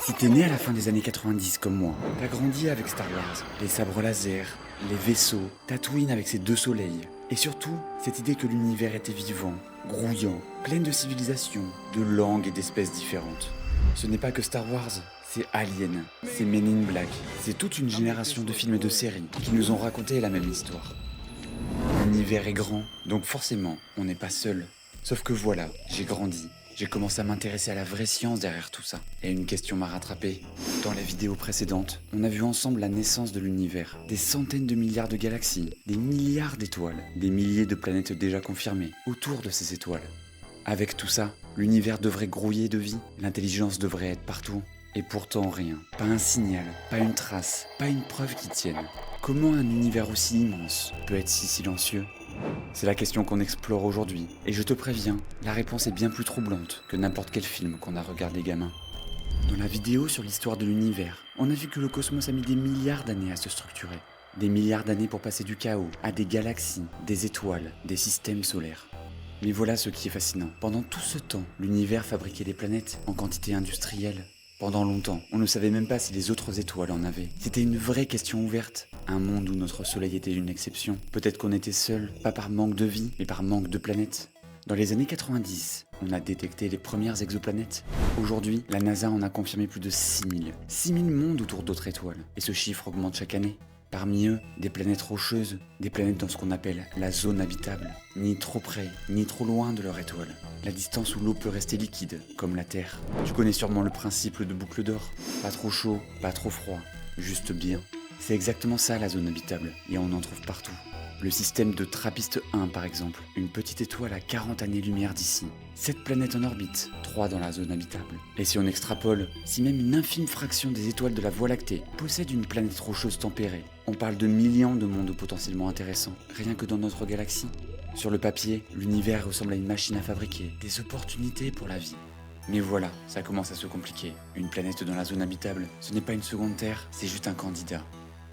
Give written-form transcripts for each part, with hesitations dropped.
Si t'es né à la fin des années 90 comme moi, t'as grandi avec Star Wars, les sabres laser, les vaisseaux, Tatooine avec ses deux soleils, et surtout cette idée que l'univers était vivant, grouillant, plein de civilisations, de langues et d'espèces différentes. Ce n'est pas que Star Wars, c'est Alien, c'est Men in Black, c'est toute une génération de films et de séries qui nous ont raconté la même histoire. L'univers est grand, donc forcément, on n'est pas seul. Sauf que voilà, j'ai grandi. J'ai commencé à m'intéresser à la vraie science derrière tout ça. Et une question m'a rattrapé. Dans les vidéos précédentes, on a vu ensemble la naissance de l'univers. Des centaines de milliards de galaxies, des milliards d'étoiles, des milliers de planètes déjà confirmées autour de ces étoiles. Avec tout ça, l'univers devrait grouiller de vie, l'intelligence devrait être partout. Et pourtant rien. Pas un signal, pas une trace, pas une preuve qui tienne. Comment un univers aussi immense peut être si silencieux ? C'est la question qu'on explore aujourd'hui, et je te préviens, la réponse est bien plus troublante que n'importe quel film qu'on a regardé gamin. Dans la vidéo sur l'histoire de l'univers, on a vu que le cosmos a mis des milliards d'années à se structurer. Des milliards d'années pour passer du chaos à des galaxies, des étoiles, des systèmes solaires. Mais voilà ce qui est fascinant. Pendant tout ce temps, l'univers fabriquait des planètes en quantité industrielle. Pendant longtemps, on ne savait même pas si les autres étoiles en avaient. C'était une vraie question ouverte. Un monde où notre soleil était une exception. Peut-être qu'on était seul, pas par manque de vie, mais par manque de planètes. Dans les années 90, on a détecté les premières exoplanètes. Aujourd'hui, la NASA en a confirmé plus de 6000. 6000 mondes autour d'autres étoiles. Et ce chiffre augmente chaque année. Parmi eux, des planètes rocheuses, des planètes dans ce qu'on appelle la zone habitable, ni trop près, ni trop loin de leur étoile. La distance où l'eau peut rester liquide, comme la Terre. Tu connais sûrement le principe de boucle d'or. Pas trop chaud, pas trop froid, juste bien. C'est exactement ça la zone habitable, et on en trouve partout. Le système de Trappist 1 par exemple, une petite étoile à 40 années-lumière d'ici. 7 planètes en orbite, 3 dans la zone habitable. Et si on extrapole, si même une infime fraction des étoiles de la Voie lactée possède une planète rocheuse tempérée, on parle de millions de mondes potentiellement intéressants, rien que dans notre galaxie. Sur le papier, l'univers ressemble à une machine à fabriquer, des opportunités pour la vie. Mais voilà, ça commence à se compliquer. Une planète dans la zone habitable, ce n'est pas une seconde Terre, c'est juste un candidat.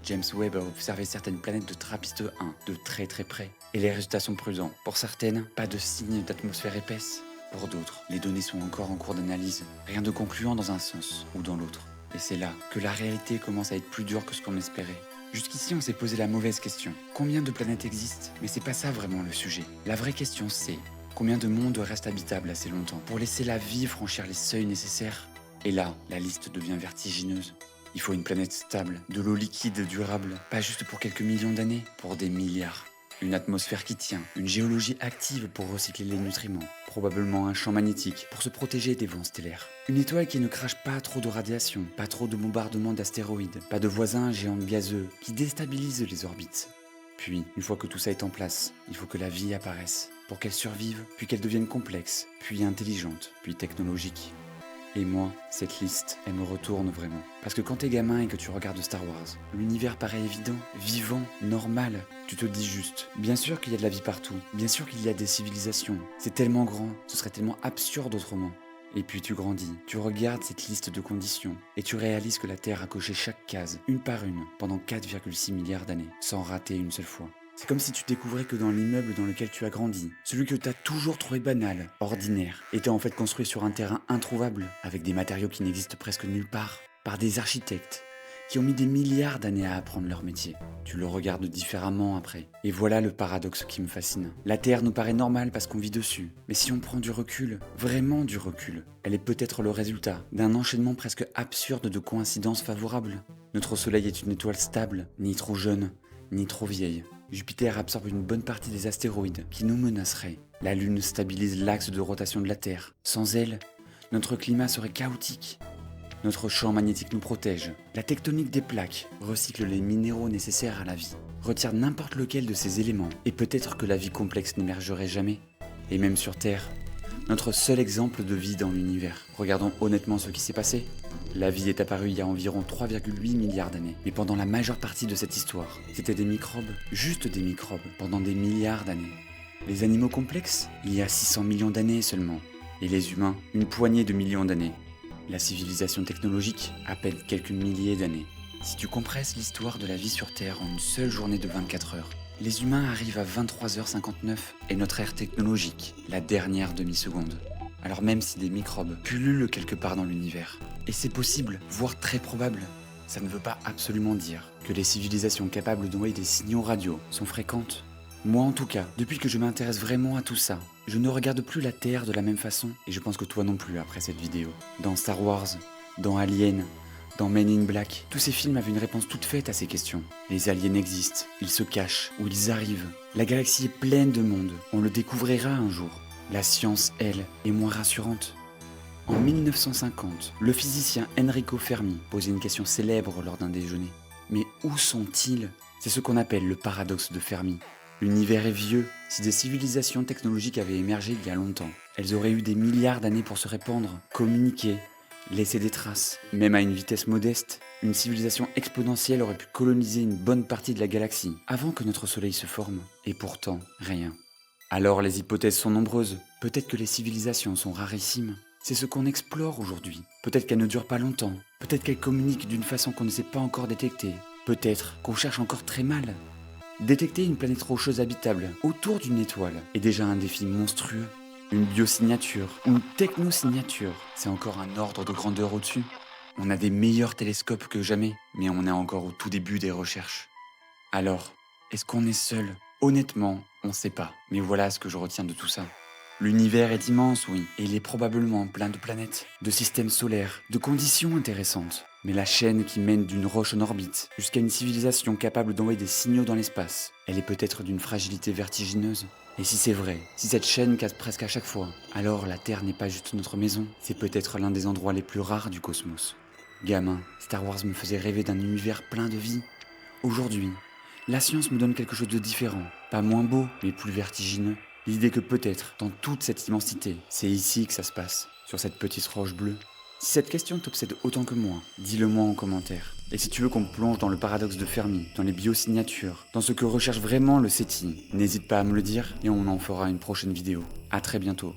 James Webb a observé certaines planètes de Trappist 1 de très très près. Et les résultats sont prudents. Pour certaines, pas de signe d'atmosphère épaisse. Pour d'autres, les données sont encore en cours d'analyse. Rien de concluant dans un sens ou dans l'autre. Et c'est là que la réalité commence à être plus dure que ce qu'on espérait. Jusqu'ici, on s'est posé la mauvaise question. Combien de planètes existent ? Mais c'est pas ça vraiment le sujet. La vraie question c'est, combien de mondes restent habitables assez longtemps pour laisser la vie franchir les seuils nécessaires ? Et là, la liste devient vertigineuse. Il faut une planète stable, de l'eau liquide durable, pas juste pour quelques millions d'années, pour des milliards. Une atmosphère qui tient, une géologie active pour recycler les nutriments, probablement un champ magnétique pour se protéger des vents stellaires. Une étoile qui ne crache pas trop de radiation, pas trop de bombardements d'astéroïdes, pas de voisins géants gazeux qui déstabilisent les orbites. Puis, une fois que tout ça est en place, il faut que la vie apparaisse, pour qu'elle survive, puis qu'elle devienne complexe, puis intelligente, puis technologique. Et moi, cette liste, elle me retourne vraiment. Parce que quand t'es gamin et que tu regardes Star Wars, l'univers paraît évident, vivant, normal. Tu te dis juste, bien sûr qu'il y a de la vie partout, bien sûr qu'il y a des civilisations. C'est tellement grand, ce serait tellement absurde autrement. Et puis tu grandis, tu regardes cette liste de conditions, et tu réalises que la Terre a coché chaque case, une par une, pendant 4,6 milliards d'années, sans rater une seule fois. C'est comme si tu découvrais que dans l'immeuble dans lequel tu as grandi, celui que tu as toujours trouvé banal, ordinaire, était en fait construit sur un terrain introuvable, avec des matériaux qui n'existent presque nulle part, par des architectes, qui ont mis des milliards d'années à apprendre leur métier. Tu le regardes différemment après. Et voilà le paradoxe qui me fascine. La Terre nous paraît normale parce qu'on vit dessus. Mais si on prend du recul, vraiment du recul, elle est peut-être le résultat d'un enchaînement presque absurde de coïncidences favorables. Notre Soleil est une étoile stable, ni trop jeune, ni trop vieille. Jupiter absorbe une bonne partie des astéroïdes qui nous menaceraient. La Lune stabilise l'axe de rotation de la Terre. Sans elle, notre climat serait chaotique. Notre champ magnétique nous protège. La tectonique des plaques recycle les minéraux nécessaires à la vie, retire n'importe lequel de ces éléments, et peut-être que la vie complexe n'émergerait jamais. Et même sur Terre, notre seul exemple de vie dans l'univers. Regardons honnêtement ce qui s'est passé. La vie est apparue il y a environ 3,8 milliards d'années. Mais pendant la majeure partie de cette histoire, c'était des microbes, juste des microbes, pendant des milliards d'années. Les animaux complexes, il y a 600 millions d'années seulement. Et les humains, une poignée de millions d'années. La civilisation technologique, à peine quelques milliers d'années. Si tu compresses l'histoire de la vie sur Terre en une seule journée de 24 heures, les humains arrivent à 23h59 et notre ère technologique, la dernière demi-seconde. alors même si des microbes pullulent quelque part dans l'univers. Et c'est possible, voire très probable. Ça ne veut pas absolument dire que les civilisations capables d'envoyer des signaux radio sont fréquentes. Moi en tout cas, depuis que je m'intéresse vraiment à tout ça, je ne regarde plus la Terre de la même façon, et je pense que toi non plus après cette vidéo. Dans Star Wars, dans Alien, dans Men in Black, tous ces films avaient une réponse toute faite à ces questions. Les aliens existent, ils se cachent, ou ils arrivent. La galaxie est pleine de monde, on le découvrira un jour. La science, elle, est moins rassurante. En 1950, le physicien Enrico Fermi posait une question célèbre lors d'un déjeuner. Mais où sont-ils? C'est ce qu'on appelle le paradoxe de Fermi. L'univers est vieux. Si des civilisations technologiques avaient émergé il y a longtemps, elles auraient eu des milliards d'années pour se répandre, communiquer, laisser des traces. Même à une vitesse modeste, une civilisation exponentielle aurait pu coloniser une bonne partie de la galaxie avant que notre Soleil se forme. Et pourtant, rien. Alors les hypothèses sont nombreuses. Peut-être que les civilisations sont rarissimes. C'est ce qu'on explore aujourd'hui. Peut-être qu'elles ne durent pas longtemps. Peut-être qu'elles communiquent d'une façon qu'on ne sait pas encore détecter. Peut-être qu'on cherche encore très mal. Détecter une planète rocheuse habitable autour d'une étoile est déjà un défi monstrueux. Une biosignature, une technosignature, c'est encore un ordre de grandeur au-dessus. On a des meilleurs télescopes que jamais, mais on est encore au tout début des recherches. Alors, est-ce qu'on est seul? Honnêtement, on ne sait pas. Mais voilà ce que je retiens de tout ça. L'univers est immense, oui, et il est probablement plein de planètes, de systèmes solaires, de conditions intéressantes. Mais la chaîne qui mène d'une roche en orbite jusqu'à une civilisation capable d'envoyer des signaux dans l'espace, elle est peut-être d'une fragilité vertigineuse. Et si c'est vrai, si cette chaîne casse presque à chaque fois, alors la Terre n'est pas juste notre maison, c'est peut-être l'un des endroits les plus rares du cosmos. Gamin, Star Wars me faisait rêver d'un univers plein de vie. Aujourd'hui, la science me donne quelque chose de différent, pas moins beau, mais plus vertigineux. L'idée que peut-être, dans toute cette immensité, c'est ici que ça se passe, sur cette petite roche bleue. Si cette question t'obsède autant que moi, dis-le-moi en commentaire. Et si tu veux qu'on plonge dans le paradoxe de Fermi, dans les biosignatures, dans ce que recherche vraiment le SETI, n'hésite pas à me le dire et on en fera une prochaine vidéo. À très bientôt.